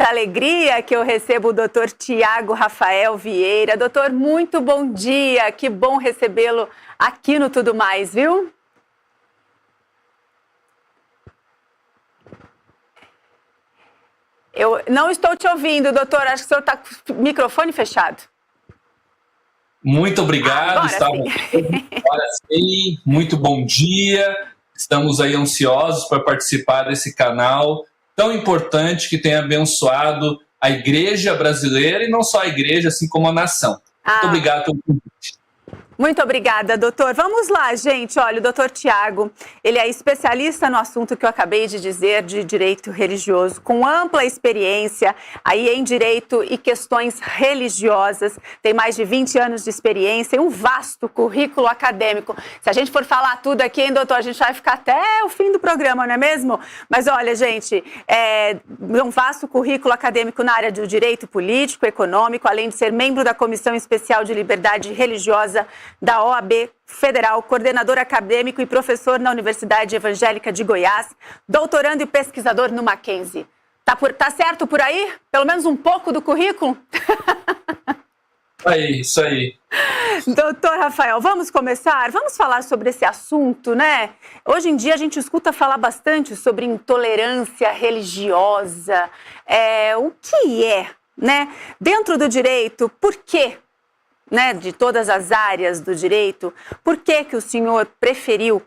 Para alegria que eu recebo o Dr. Tiago Rafael Vieira. Doutor, muito bom dia, que bom recebê-lo aqui no Tudo Mais, viu? Eu não estou te ouvindo, doutor, acho que o senhor está com o microfone fechado. Muito obrigado, Agora sim, muito bom dia. Estamos aí ansiosos para participar desse canal tão importante que tem abençoado a igreja brasileira e não só a igreja, assim como a nação. Muito obrigado pelo convite. Muito obrigada, doutor. Vamos lá, gente. Olha, o doutor Tiago, ele é especialista no assunto que eu acabei de dizer, de direito religioso, com ampla experiência aí em direito e questões religiosas. Tem mais de 20 anos de experiência e um vasto currículo acadêmico. Se a gente for falar tudo aqui, hein, doutor, a gente vai ficar até o fim do programa, não é mesmo? Mas olha, gente, um vasto currículo acadêmico na área do direito político, econômico, além de ser membro da Comissão Especial de Liberdade Religiosa da OAB Federal, coordenador acadêmico e professor na Universidade Evangélica de Goiás, doutorando e pesquisador no Mackenzie. Tá certo por aí? Pelo menos um pouco do currículo? Isso aí. Doutor Rafael, vamos começar? Vamos falar sobre esse assunto, né? Hoje em dia a gente escuta falar bastante sobre intolerância religiosa. O que é, né? Dentro do direito, por quê? Né, de todas as áreas do direito, por que o senhor preferiu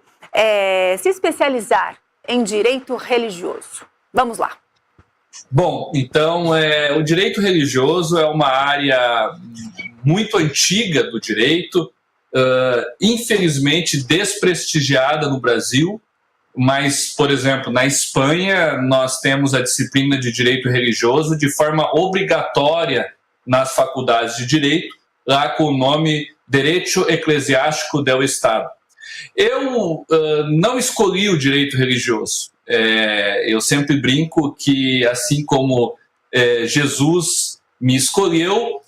se especializar em direito religioso? Vamos lá. Bom, então, o direito religioso é uma área muito antiga do direito, infelizmente desprestigiada no Brasil, mas, por exemplo, na Espanha nós temos a disciplina de direito religioso de forma obrigatória nas faculdades de direito, lá com o nome Derecho Eclesiástico del Estado. Eu não escolhi o direito religioso. Eu sempre brinco que, assim como Jesus me escolheu,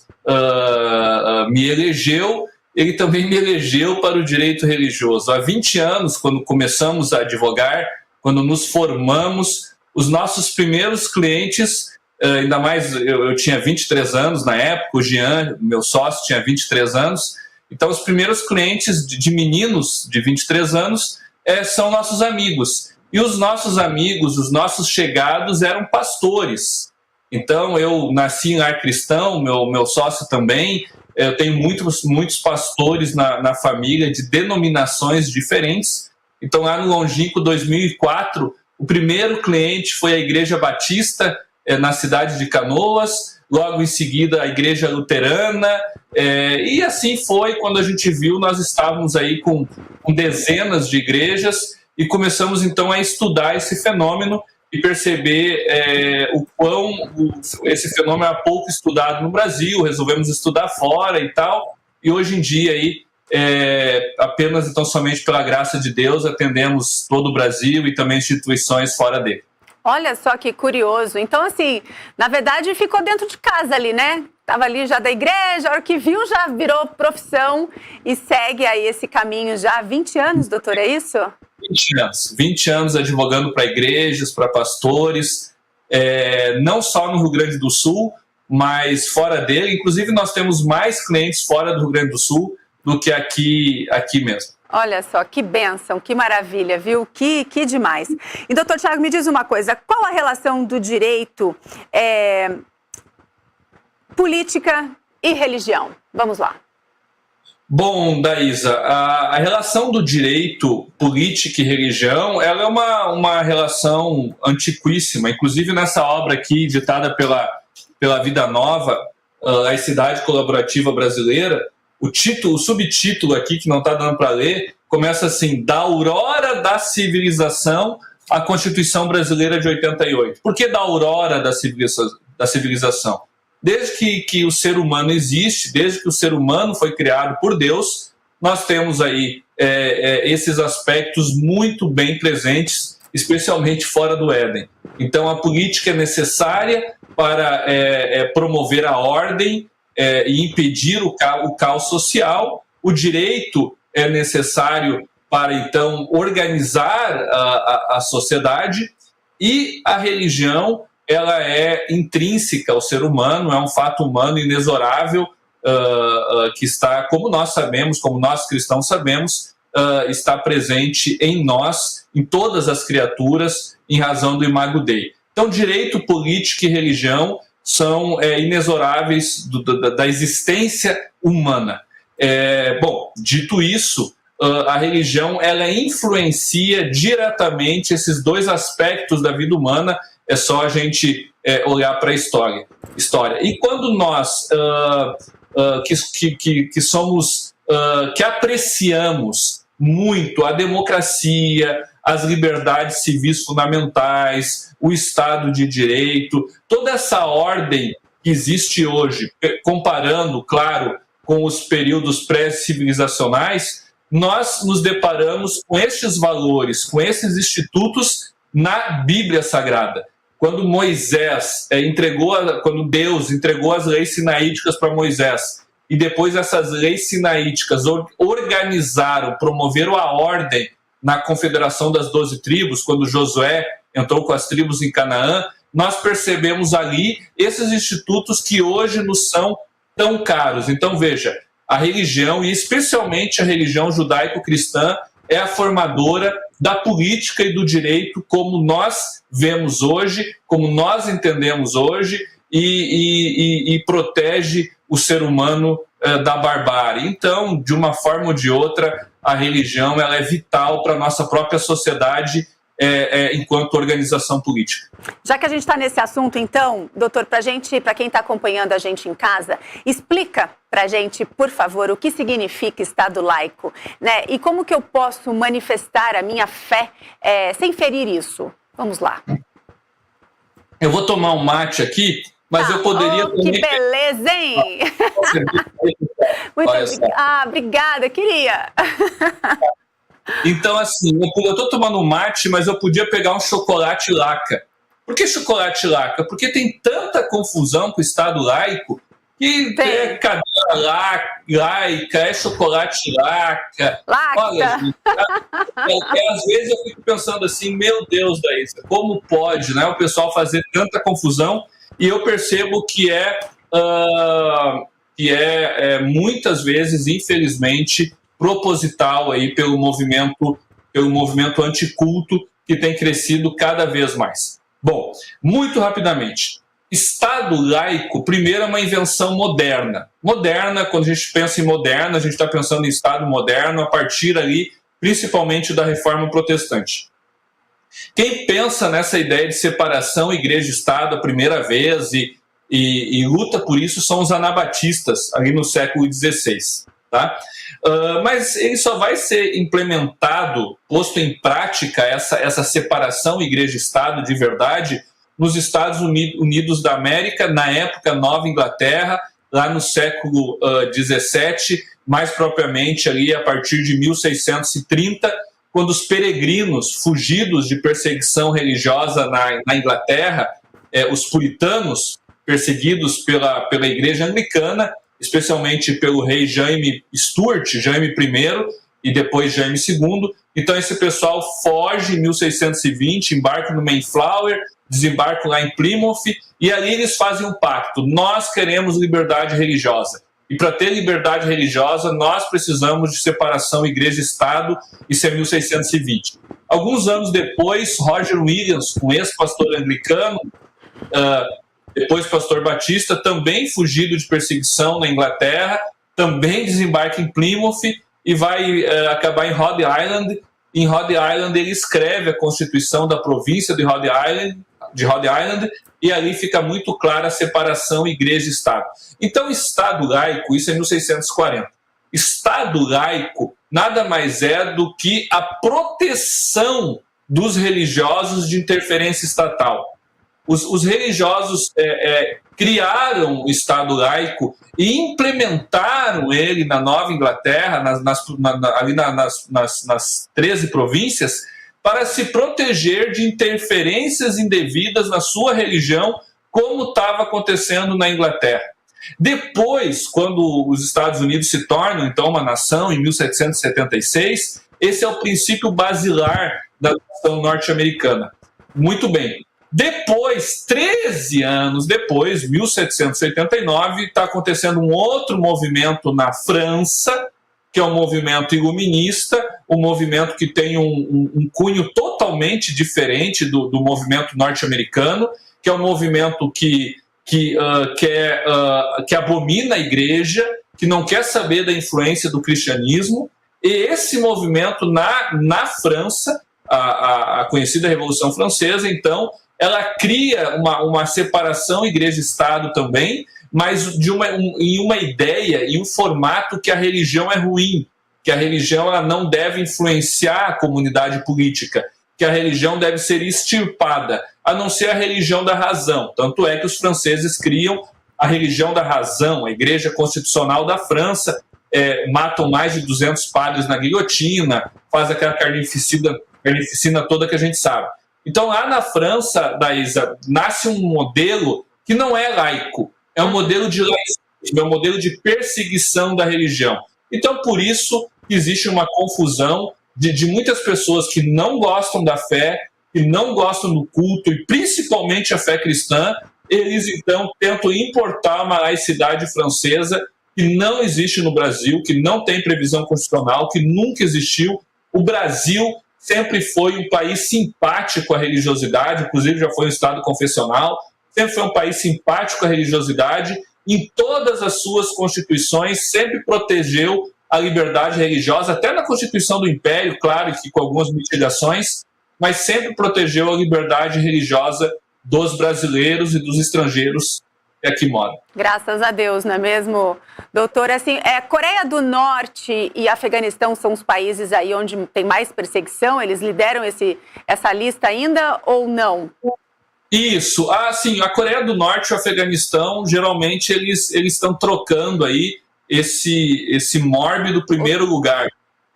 me elegeu, ele também me elegeu para o direito religioso. Há 20 anos, quando começamos a advogar, quando nos formamos, os nossos primeiros clientes... ainda mais, eu tinha 23 anos na época, o Jean, meu sócio, tinha 23 anos. Então, os primeiros clientes de meninos de 23 anos são nossos amigos. E os nossos amigos, os nossos chegados eram pastores. Então, eu nasci em lar cristão, meu sócio também. Eu tenho muitos pastores na família de denominações diferentes. Então, lá no longínquo 2004, o primeiro cliente foi a Igreja Batista, na cidade de Canoas, logo em seguida a Igreja Luterana, e assim foi. Quando a gente viu, nós estávamos aí com dezenas de igrejas e começamos então a estudar esse fenômeno e perceber o quão esse fenômeno é pouco estudado no Brasil. Resolvemos estudar fora e tal, e hoje em dia aí, apenas então somente pela graça de Deus atendemos todo o Brasil e também instituições fora dele. Olha só que curioso. Então, assim, na verdade ficou dentro de casa ali, né? Estava ali já da igreja, a hora que viu já virou profissão e segue aí esse caminho já há 20 anos, doutor, é isso? 20 anos. 20 anos advogando para igrejas, para pastores, não só no Rio Grande do Sul, mas fora dele. Inclusive, nós temos mais clientes fora do Rio Grande do Sul do que aqui mesmo. Olha só, que bênção, que maravilha, viu? Que demais. E, doutor Tiago, me diz uma coisa, qual a relação do direito, política e religião? Vamos lá. Bom, Daísa, a relação do direito, política e religião, ela é uma relação antiquíssima. Inclusive, nessa obra aqui, ditada pela Vida Nova, Laicidade Colaborativa Brasileira, o subtítulo aqui, que não está dando para ler, começa assim: da aurora da civilização à Constituição Brasileira de 88. Por que da aurora da civilização? Desde que o ser humano existe, desde que o ser humano foi criado por Deus, nós temos aí esses aspectos muito bem presentes, especialmente fora do Éden. Então, a política é necessária para promover a ordem e impedir o caos social. O direito é necessário para, então, organizar a sociedade, e a religião ela é intrínseca ao ser humano, é um fato humano inexorável, que está, como nós sabemos, como nós cristãos sabemos, está presente em nós, em todas as criaturas, em razão do Imago Dei. Então, direito, política e religião são inexoráveis da existência humana. Bom, dito isso, a religião ela influencia diretamente esses dois aspectos da vida humana. É só a gente olhar para a história. E quando nós que apreciamos muito a democracia, as liberdades civis fundamentais, o Estado de Direito, toda essa ordem que existe hoje, comparando, claro, com os períodos pré-civilizacionais, nós nos deparamos com estes valores, com esses institutos na Bíblia Sagrada. Quando quando Deus entregou as leis sinaíticas para Moisés, e depois essas leis sinaíticas organizaram, promoveram a ordem na confederação das 12 tribos, quando Josué entrou com as tribos em Canaã, nós percebemos ali esses institutos que hoje nos são tão caros. Então, veja, a religião, e especialmente a religião judaico-cristã, é a formadora da política e do direito como nós vemos hoje, como nós entendemos hoje, e protege o ser humano da barbárie. Então, de uma forma ou de outra, a religião ela é vital para a nossa própria sociedade enquanto organização política. Já que a gente está nesse assunto, então, doutor, para quem está acompanhando a gente em casa, explica para a gente, por favor, o que significa Estado laico, né? E como que eu posso manifestar a minha fé sem ferir isso? Vamos lá. Eu vou tomar um mate aqui, mas eu poderia... Que beleza, hein? Muito obrigada, queria. Então, assim, eu estou tomando um mate, mas eu podia pegar um chocolate laca. Por que chocolate laca? Porque tem tanta confusão com o Estado laico que é cadeira laica, é chocolate laca. Olha, gente, às vezes eu fico pensando assim, meu Deus, Daísa, como pode, né, o pessoal fazer tanta confusão? E eu percebo que muitas vezes, infelizmente, proposital aí pelo movimento anticulto que tem crescido cada vez mais. Bom, muito rapidamente, Estado laico, primeiro, é uma invenção moderna. Moderna, quando a gente pensa em moderna, a gente está pensando em Estado moderno a partir ali, principalmente da Reforma Protestante. Quem pensa nessa ideia de separação igreja-estado a primeira vez e luta por isso são os anabatistas, ali no século XVI. Tá? Mas ele só vai ser implementado, posto em prática essa separação igreja-estado de verdade nos Estados Unidos da América, na época Nova Inglaterra, lá no século XVII, mais propriamente ali a partir de 1630, quando os peregrinos fugidos de perseguição religiosa na Inglaterra, os puritanos perseguidos pela igreja anglicana, especialmente pelo rei Jaime Stuart, Jaime I e depois Jaime II. Então esse pessoal foge em 1620, embarca no Mayflower, desembarca lá em Plymouth e ali eles fazem um pacto. Nós queremos liberdade religiosa. E para ter liberdade religiosa, nós precisamos de separação igreja-estado, isso é 1620. Alguns anos depois, Roger Williams, um ex-pastor anglicano, depois pastor batista, também fugido de perseguição na Inglaterra, também desembarca em Plymouth e vai acabar em Rhode Island. Em Rhode Island ele escreve a Constituição da província de Rhode Island e ali fica muito clara a separação igreja-estado. Então, Estado laico, isso é 1640. Estado laico nada mais é do que a proteção dos religiosos de interferência estatal. Os religiosos criaram o Estado laico e implementaram ele na Nova Inglaterra, ali nas 13 províncias, para se proteger de interferências indevidas na sua religião, como estava acontecendo na Inglaterra. Depois, quando os Estados Unidos se tornam, então, uma nação, em 1776, esse é o princípio basilar da nação norte-americana. Muito bem. Depois, 13 anos depois, 1789, está acontecendo um outro movimento na França, que é um movimento iluminista, um movimento que tem um cunho totalmente diferente do movimento norte-americano, que é um movimento que abomina a igreja, que não quer saber da influência do cristianismo. E esse movimento na França, a conhecida Revolução Francesa, então, ela cria uma separação igreja-estado também, mas em uma ideia, em um formato que a religião é ruim, que a religião ela não deve influenciar a comunidade política, que a religião deve ser extirpada, a não ser a religião da razão. Tanto é que os franceses criam a religião da razão, a Igreja Constitucional da França, matam mais de 200 padres na guilhotina, faz aquela carnificina toda que a gente sabe. Então, lá na França, Daísa, nasce um modelo que não é laico, é um modelo de laicismo, é um modelo de perseguição da religião. Então, por isso, existe uma confusão de muitas pessoas que não gostam da fé, que não gostam do culto, e principalmente a fé cristã. Eles, então, tentam importar uma laicidade francesa que não existe no Brasil, que não tem previsão constitucional, que nunca existiu. O Brasil sempre foi um país simpático à religiosidade, inclusive já foi um estado confessional, sempre foi um país simpático à religiosidade, em todas as suas constituições sempre protegeu a liberdade religiosa, até na Constituição do Império, claro que com algumas mitigações, mas sempre protegeu a liberdade religiosa dos brasileiros e dos estrangeiros que aqui moram. Graças a Deus, não é mesmo, doutor? Assim, Coreia do Norte e Afeganistão são os países aí onde tem mais perseguição? Eles lideram essa lista ainda ou não? Isso. Sim, a Coreia do Norte e o Afeganistão, geralmente eles estão trocando aí esse mórbido primeiro lugar.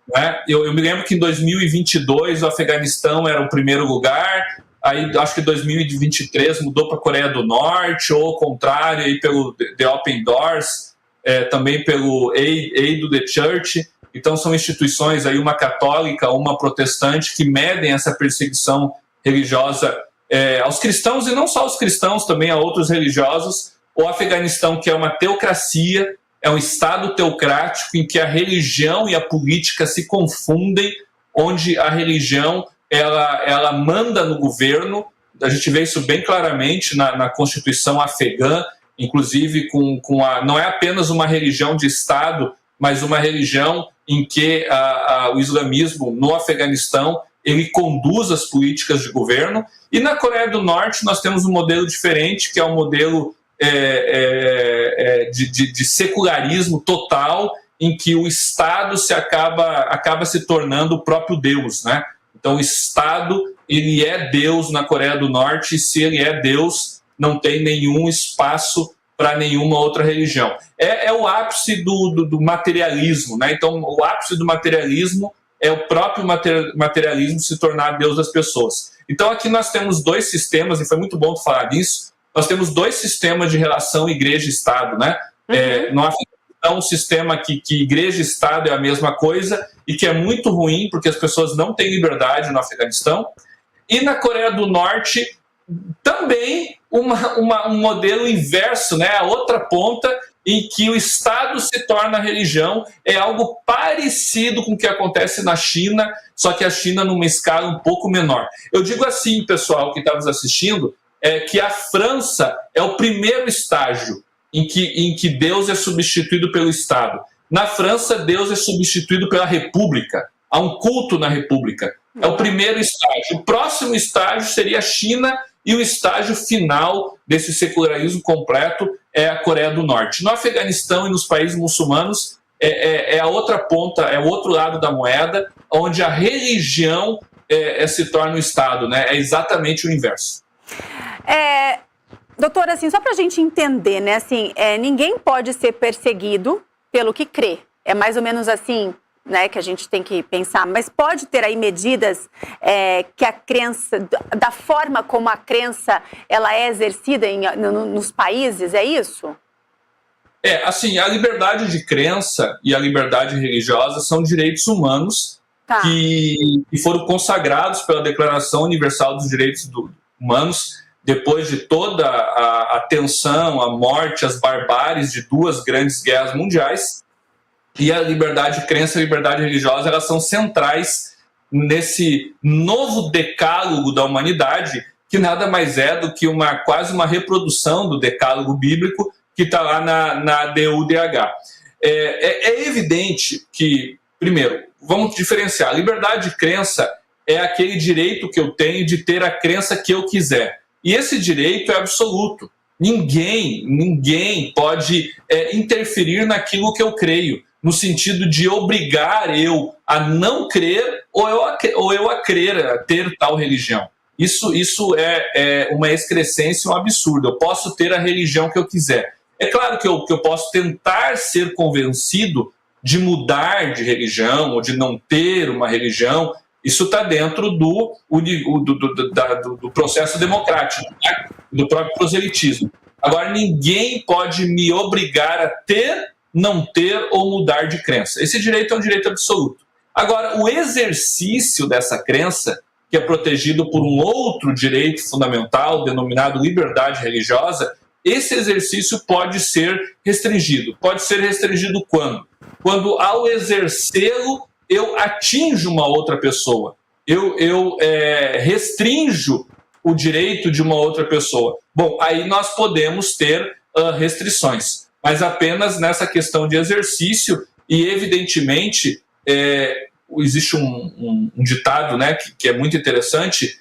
Né? Eu me lembro que em 2022 o Afeganistão era o primeiro lugar, aí acho que 2023 mudou para a Coreia do Norte, ou ao contrário, aí pelo The Open Doors, também pelo Aid to the Church. Então são instituições, aí uma católica, uma protestante, que medem essa perseguição religiosa aos cristãos, e não só aos cristãos, também a outros religiosos. O Afeganistão, que é uma teocracia, é um estado teocrático em que a religião e a política se confundem, onde a religião ela manda no governo. A gente vê isso bem claramente na Constituição afegã, inclusive não é apenas uma religião de Estado, mas uma religião em que o islamismo no Afeganistão ele conduz as políticas de governo. E na Coreia do Norte nós temos um modelo diferente, que é um modelo de secularismo total, em que o Estado acaba se tornando o próprio Deus, né? Então o Estado ele é Deus na Coreia do Norte, e se ele é Deus, não tem nenhum espaço para nenhuma outra religião. É o ápice do materialismo, né? Então o ápice do materialismo é o próprio materialismo se tornar Deus das pessoas. Então aqui nós temos dois sistemas, e foi muito bom tu falar disso. Nós temos dois sistemas de relação igreja-estado, né? No Afeganistão, um sistema que igreja e Estado é a mesma coisa, e que é muito ruim, porque as pessoas não têm liberdade no Afeganistão. E na Coreia do Norte, também um modelo inverso, né? A outra ponta, em que o Estado se torna religião, é algo parecido com o que acontece na China, só que a China numa escala um pouco menor. Eu digo assim, pessoal que está nos assistindo, que a França é o primeiro estágio em que Deus é substituído pelo Estado. Na França, Deus é substituído pela República. Há um culto na República. É o primeiro estágio. O próximo estágio seria a China, e o estágio final desse secularismo completo é a Coreia do Norte. No Afeganistão e nos países muçulmanos é a outra ponta, é o outro lado da moeda, onde a religião se torna o Estado, né? É exatamente o inverso. Doutor, assim, só para a gente entender, né? Assim, ninguém pode ser perseguido pelo que crê. É mais ou menos assim, né, que a gente tem que pensar. Mas pode ter aí medidas que a crença, da forma como a crença ela é exercida nos países, é isso? Assim, a liberdade de crença e a liberdade religiosa são direitos humanos que foram consagrados pela Declaração Universal dos Direitos Humanos. depois de toda a tensão, a morte, as barbáries de 2 grandes guerras mundiais. E a liberdade de crença e a liberdade religiosa, elas são centrais nesse novo decálogo da humanidade, que nada mais é do que quase uma reprodução do decálogo bíblico que está lá na DUDH. É evidente que, primeiro, vamos diferenciar. A liberdade de crença é aquele direito que eu tenho de ter a crença que eu quiser. E esse direito é absoluto. Ninguém pode interferir naquilo que eu creio, no sentido de obrigar eu a não crer ou eu a crer, a ter tal religião. Isso é uma excrescência, um absurdo. Eu posso ter a religião que eu quiser. É claro que eu posso tentar ser convencido de mudar de religião ou de não ter uma religião. Isso está dentro do processo democrático, tá? Do próprio proselitismo. Agora, ninguém pode me obrigar a ter, não ter ou mudar de crença. Esse direito é um direito absoluto. Agora, o exercício dessa crença, que é protegido por um outro direito fundamental, denominado liberdade religiosa, esse exercício pode ser restringido. Pode ser restringido quando? Quando, ao exercê-lo, eu atinjo uma outra pessoa. Eu restrinjo o direito de uma outra pessoa. Bom, aí nós podemos ter restrições, mas apenas nessa questão de exercício e, evidentemente, existe um ditado, né, que é muito interessante,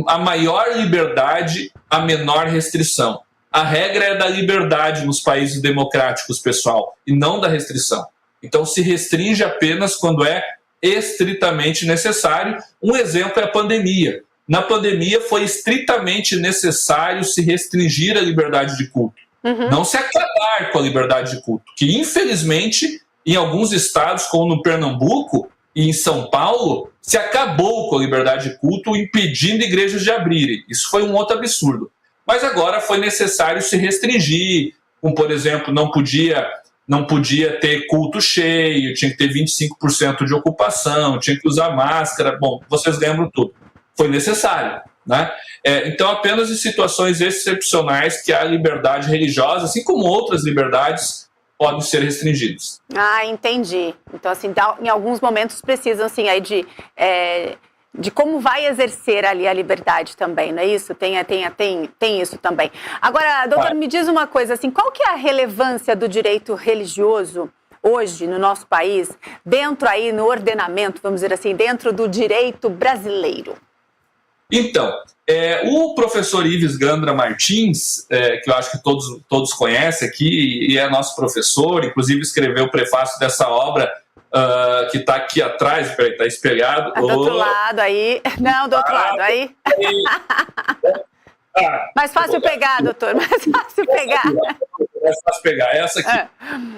a maior liberdade, a menor restrição. A regra é da liberdade nos países democráticos, pessoal, e não da restrição. Então, se restringe apenas quando é estritamente necessário. Um exemplo é a pandemia. Na pandemia, foi estritamente necessário se restringir a liberdade de culto. Não se acabar com a liberdade de culto, que, infelizmente, em alguns estados, como no Pernambuco e em São Paulo, se acabou com a liberdade de culto, impedindo igrejas de abrirem. Isso foi um outro absurdo. Mas agora foi necessário se restringir, como, por exemplo, não podia ter culto cheio, tinha que ter 25% de ocupação, tinha que usar máscara. Bom, vocês lembram tudo. Foi necessário, né? Então, apenas em situações excepcionais que a liberdade religiosa, assim como outras liberdades, podem ser restringidas. Ah, entendi. Então, assim, em alguns momentos precisam, assim, aí de como vai exercer ali a liberdade também, não é isso? Tem isso também. Agora, doutor, me diz uma coisa, assim, qual que é a relevância do direito religioso hoje no nosso país, dentro aí no ordenamento, vamos dizer assim, dentro do direito brasileiro? Então, o professor Ives Gandra Martins, que eu acho que todos conhecem aqui, e é nosso professor, inclusive escreveu o prefácio dessa obra, que está aqui atrás, está espelhado. Do outro lado aí. Não, do outro lado aí. Mais fácil pegar, doutor, mais fácil pegar. Mais fácil pegar, essa aqui.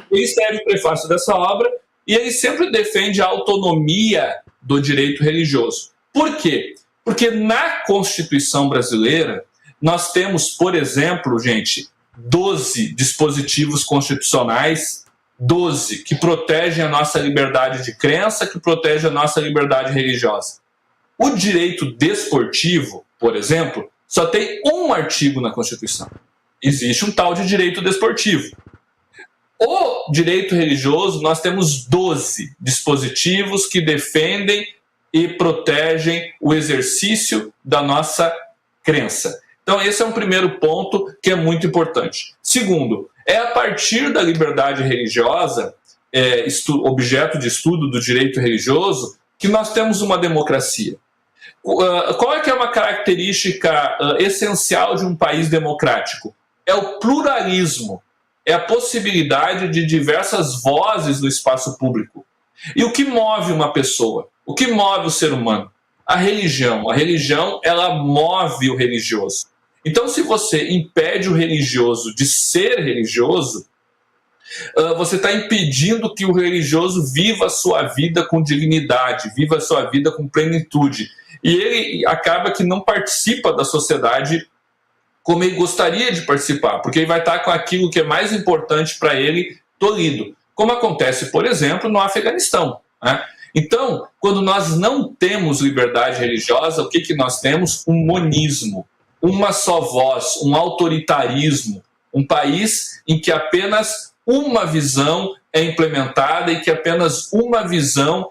Ele escreve o prefácio dessa obra e ele sempre defende a autonomia do direito religioso. Por quê? Porque na Constituição brasileira, nós temos, por exemplo, 12 dispositivos constitucionais, 12 que protegem a nossa liberdade de crença, que protegem a nossa liberdade religiosa. O direito desportivo, por exemplo, só tem um artigo na Constituição. Existe um tal de direito desportivo. O direito religioso, nós temos 12 dispositivos que defendem e protegem o exercício da nossa crença. Então, esse é um primeiro ponto que é muito importante. Segundo, é a partir da liberdade religiosa, objeto de estudo do direito religioso, que nós temos uma democracia. Qual é que é uma característica essencial de um país democrático? É o pluralismo, é a possibilidade de diversas vozes no espaço público. E o que move uma pessoa? O que move o ser humano? A religião. A religião, ela move o religioso. Então, se você impede o religioso de ser religioso, você está impedindo que o religioso viva a sua vida com dignidade, viva a sua vida com plenitude. E ele acaba que não participa da sociedade como ele gostaria de participar, porque ele vai estar com aquilo que é mais importante para ele tolhido, como acontece, por exemplo, no Afeganistão, né? Então, quando nós não temos liberdade religiosa, o que nós temos? Um monismo. uma só voz, um autoritarismo, um país em que apenas uma visão é implementada e que apenas uma visão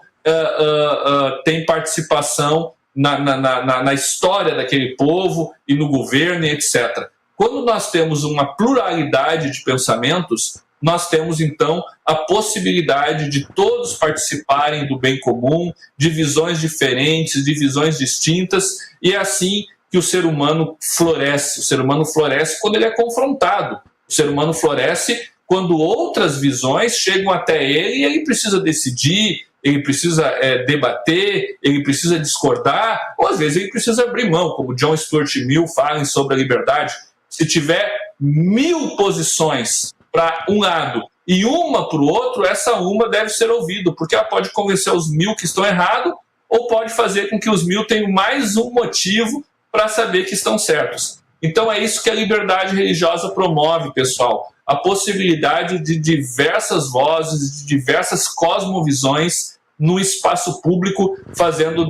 tem participação na história daquele povo e no governo, e etc. Quando nós temos uma pluralidade de pensamentos, nós temos, então, a possibilidade de todos participarem do bem comum, de visões diferentes, de visões distintas, e é assim que o ser humano floresce. O ser humano floresce quando ele é confrontado. O ser humano floresce quando outras visões chegam até ele e ele precisa decidir, ele precisa debater, ele precisa discordar, ou às vezes ele precisa abrir mão, como John Stuart Mill fala sobre a liberdade. Se tiver 1000 posições para um lado e uma para o outro, essa uma deve ser ouvida, porque ela pode convencer os 1000 que estão errados, ou pode fazer com que os 1000 tenham mais um motivo para saber que estão certos. Então é isso que a liberdade religiosa promove, pessoal. A possibilidade de diversas vozes, de diversas cosmovisões no espaço público, fazendo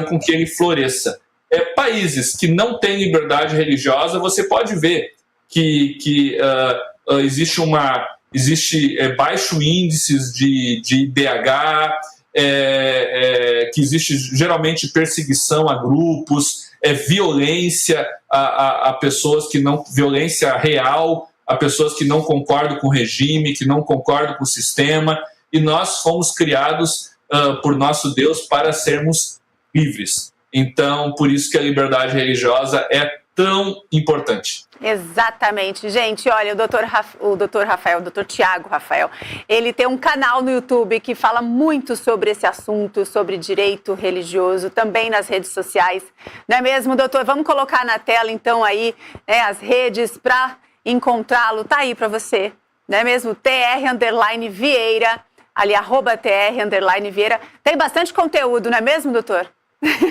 com que ele floresça. Países que não têm liberdade religiosa, você pode ver que existe baixo índices de IDH, que existe geralmente perseguição a grupos, violência a pessoas que não... violência real, a pessoas que não concordam com o regime, que não concordam com o sistema, e nós fomos criados por nosso Deus para sermos livres. Então, por isso que a liberdade religiosa é tão importante. Exatamente, gente. Olha, o doutor Tiago Rafael, ele tem um canal no YouTube que fala muito sobre esse assunto, sobre direito religioso, também nas redes sociais. Não é mesmo, doutor? Vamos colocar na tela, então, aí, as redes para encontrá-lo. Tá aí para você, não é mesmo? TR_Vieira, ali, @TR_Vieira. Tem bastante conteúdo, não é mesmo, doutor?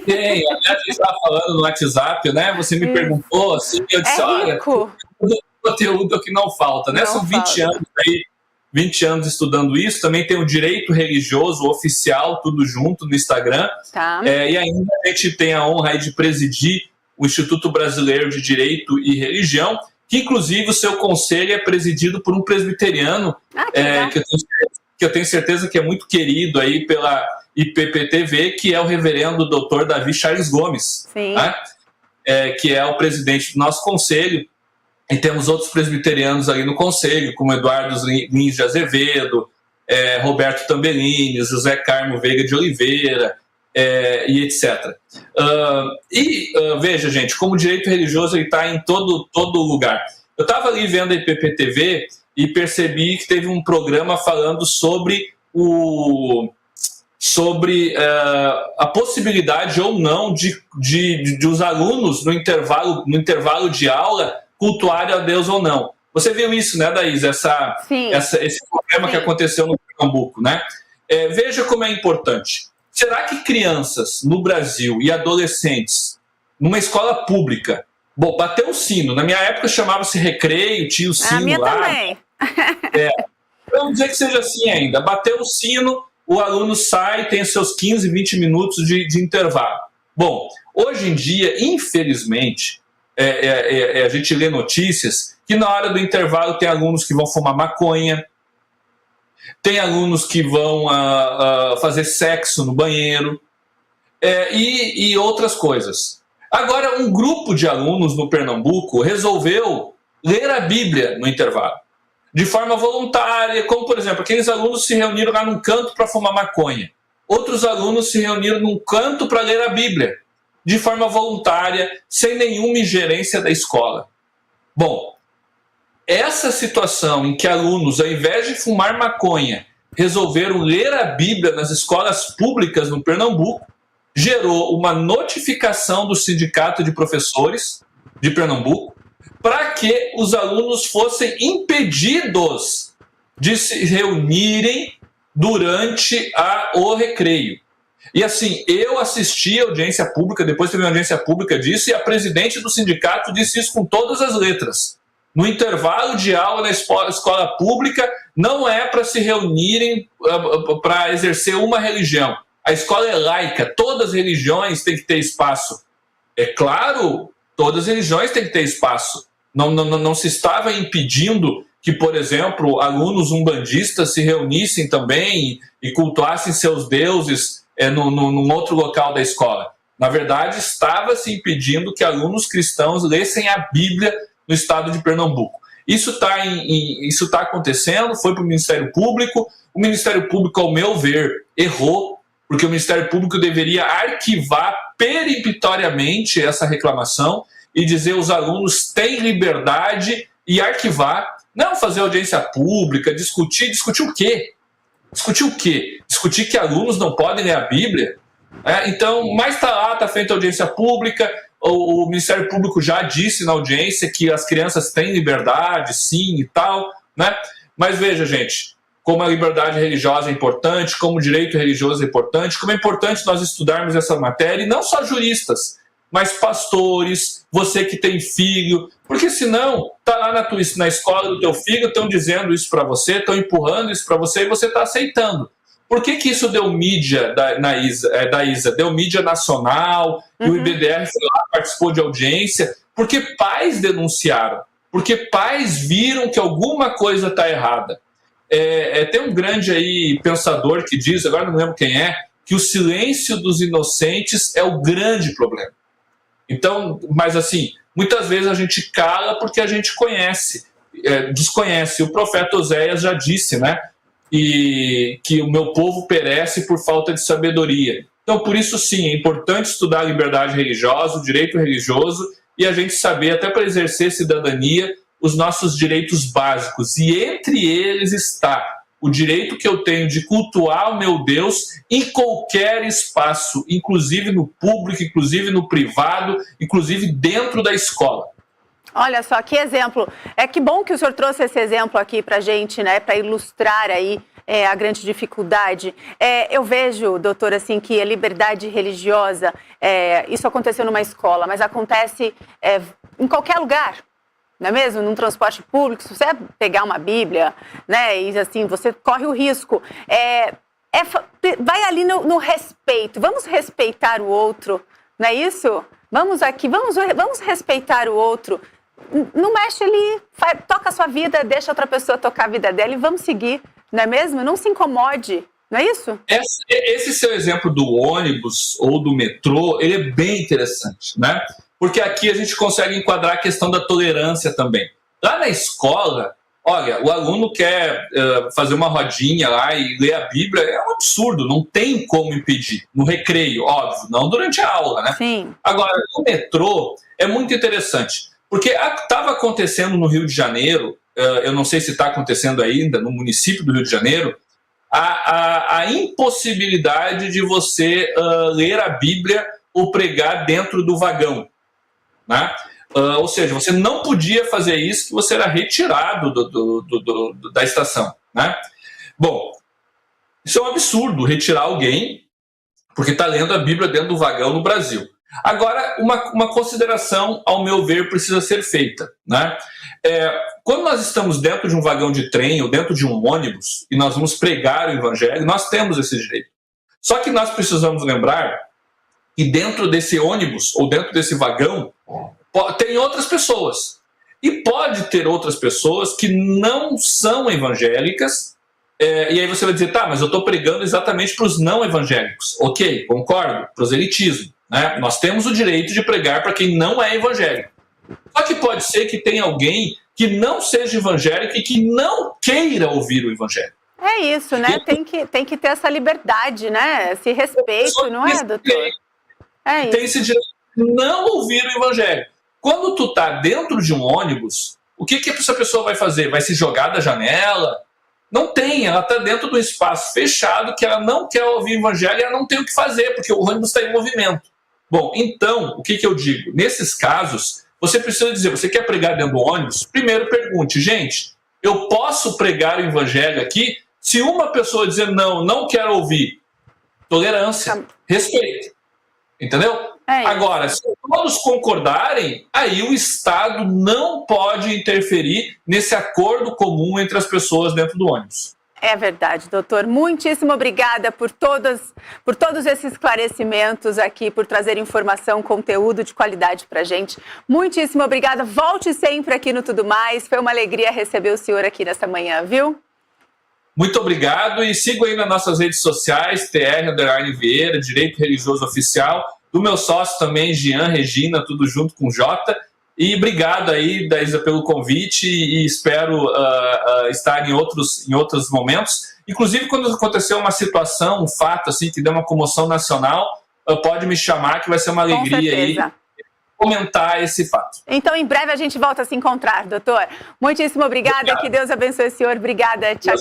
Tem, a gente estava falando no WhatsApp, né? Você me perguntou, assim, eu disse, olha, conteúdo é o que não falta, né? São 20 anos aí, 20 anos estudando isso, também tem o direito religioso oficial, tudo junto no Instagram. Tá. E ainda a gente tem a honra aí de presidir o Instituto Brasileiro de Direito e Religião, que inclusive o seu conselho é presidido por um presbiteriano, que eu tenho certeza que é muito querido aí pela IPPTV, que é o reverendo Dr. Davi Charles Gomes, né? Que é o presidente do nosso conselho, e temos outros presbiterianos ali no conselho, como Eduardo Lins de Azevedo, Roberto Tambellini, José Carmo Veiga de Oliveira, e etc. Veja, gente, como o direito religioso está em todo lugar. Eu estava ali vendo a IPPTV e percebi que teve um programa falando sobre a possibilidade ou não de os alunos, no intervalo de aula, cultuarem a Deus ou não. Você viu isso, né, Daís? Esse problema que aconteceu no Pernambuco, né? Veja como é importante. Será que crianças no Brasil e adolescentes, numa escola pública, bateu o sino, na minha época chamava-se recreio, tinha o sino lá. A minha também. Vamos dizer que seja assim ainda. Bateu o sino, o aluno sai, tem seus 15, 20 minutos de intervalo. Bom, hoje em dia, infelizmente, a gente lê notícias que na hora do intervalo tem alunos que vão fumar maconha, tem alunos que vão fazer sexo no banheiro, e outras coisas. Agora, um grupo de alunos no Pernambuco resolveu ler a Bíblia no intervalo, de forma voluntária, como, por exemplo, aqueles alunos se reuniram lá num canto para fumar maconha. Outros alunos se reuniram num canto para ler a Bíblia, de forma voluntária, sem nenhuma ingerência da escola. Bom, essa situação em que alunos, ao invés de fumar maconha, resolveram ler a Bíblia nas escolas públicas no Pernambuco, gerou uma notificação do Sindicato de Professores de Pernambuco para que os alunos fossem impedidos de se reunirem durante o recreio. E assim, eu assisti a audiência pública, depois teve uma audiência pública disso, e a presidente do sindicato disse isso com todas as letras. No intervalo de aula na escola pública, não é para se reunirem para exercer uma religião. A escola é laica, todas as religiões têm que ter espaço. É claro, Todas as religiões têm que ter espaço. Não se estava impedindo que, por exemplo, alunos umbandistas se reunissem também e cultuassem seus deuses num outro local da escola. Na verdade, estava se impedindo que alunos cristãos lessem a Bíblia no estado de Pernambuco. Isso está acontecendo, foi para o Ministério Público. O Ministério Público, ao meu ver, errou, porque o Ministério Público deveria arquivar peremptoriamente essa reclamação e dizer os alunos têm liberdade e arquivar, não fazer audiência pública, discutir o quê? Discutir o quê? Discutir que alunos não podem ler a Bíblia? Então, mas está lá, está feita audiência pública, o Ministério Público já disse na audiência que as crianças têm liberdade, sim, e tal, né? Mas veja, gente, como a liberdade religiosa é importante, como o direito religioso é importante, como é importante nós estudarmos essa matéria, e não só juristas, mas pastores, você que tem filho, porque senão tá lá na escola do teu filho, estão dizendo isso para você, estão empurrando isso para você e você está aceitando. Por que isso deu mídia da Isa? Deu mídia nacional, e o IBDR foi lá, participou de audiência, porque pais denunciaram, porque pais viram que alguma coisa está errada. Tem um grande aí pensador que diz, agora não lembro quem é, que o silêncio dos inocentes é o grande problema. Então, mas assim, muitas vezes a gente cala porque a gente desconhece. O profeta Oséias já disse, né? E que o meu povo perece por falta de sabedoria. Então, por isso sim, é importante estudar a liberdade religiosa, o direito religioso, e a gente saber, até para exercer cidadania, os nossos direitos básicos. E entre eles está o direito que eu tenho de cultuar o meu Deus em qualquer espaço, inclusive no público, inclusive no privado, inclusive dentro da escola. Olha só, que exemplo. Que bom que o senhor trouxe esse exemplo aqui para a gente, né, para ilustrar aí a grande dificuldade. Eu vejo, doutor, assim, que a liberdade religiosa, isso aconteceu numa escola, mas acontece em qualquer lugar, não é mesmo? Num transporte público, se você pegar uma Bíblia, né, e assim, você corre o risco. Vai ali no respeito, vamos respeitar o outro, não é isso? Vamos respeitar o outro. Não mexe ali, toca a sua vida, deixa outra pessoa tocar a vida dela e vamos seguir, não é mesmo? Não se incomode, não é isso? Esse seu exemplo do ônibus ou do metrô, ele é bem interessante, né? Porque aqui a gente consegue enquadrar a questão da tolerância também. Lá na escola, olha, o aluno quer fazer uma rodinha lá e ler a Bíblia, é um absurdo, não tem como impedir. No recreio, óbvio, não durante a aula, né? Sim. Agora, no metrô, é muito interessante, porque estava acontecendo no Rio de Janeiro, eu não sei se está acontecendo ainda, no município do Rio de Janeiro, a impossibilidade de você ler a Bíblia ou pregar dentro do vagão, né? Ou seja, você não podia fazer isso, que você era retirado da estação, né? Bom, isso é um absurdo, retirar alguém porque está lendo a Bíblia dentro do vagão no Brasil. Agora, uma consideração, ao meu ver, precisa ser feita, né? Quando nós estamos dentro de um vagão de trem ou dentro de um ônibus e nós vamos pregar o evangelho, nós temos esse direito. Só que nós precisamos lembrar que dentro desse ônibus ou dentro desse vagão tem outras pessoas. E pode ter outras pessoas que não são evangélicas, e aí você vai dizer, tá, mas eu estou pregando exatamente para os não evangélicos. Ok, concordo, proselitismo, né? Nós temos o direito de pregar para quem não é evangélico. Só que pode ser que tenha alguém que não seja evangélico e que não queira ouvir o evangelho. É isso, né? Tem que ter essa liberdade, né? Esse respeito, não é, doutor? Tem esse direito de não ouvir o evangelho. Quando tu tá dentro de um ônibus, o que essa pessoa vai fazer? Vai se jogar da janela? Não tem, ela está dentro de um espaço fechado que ela não quer ouvir o evangelho e ela não tem o que fazer, porque o ônibus está em movimento. Bom, então, o que eu digo? Nesses casos, você precisa dizer, você quer pregar dentro do ônibus? Primeiro pergunte, gente, eu posso pregar o evangelho aqui? Se uma pessoa dizer não quero ouvir, tolerância, respeito. Entendeu? Agora, se todos concordarem, aí o Estado não pode interferir nesse acordo comum entre as pessoas dentro do ônibus. É verdade, doutor. Muitíssimo obrigada por todos esses esclarecimentos aqui, por trazer informação, conteúdo de qualidade para a gente. Muitíssimo obrigada. Volte sempre aqui no Tudo Mais. Foi uma alegria receber o senhor aqui nessa manhã, viu? Muito obrigado e siga aí nas nossas redes sociais, TR_Vieira, Direito Religioso Oficial, do meu sócio também, Jean Regina, tudo junto com J. E obrigado aí, Daísa, pelo convite e espero estar em outros momentos. Inclusive, quando aconteceu uma situação, um fato assim que deu uma comoção nacional, pode me chamar que vai ser uma alegria aí comentar esse fato. Então, em breve a gente volta a se encontrar, doutor. Muitíssimo obrigada, que Deus abençoe o senhor. Obrigada, tchau, tchau.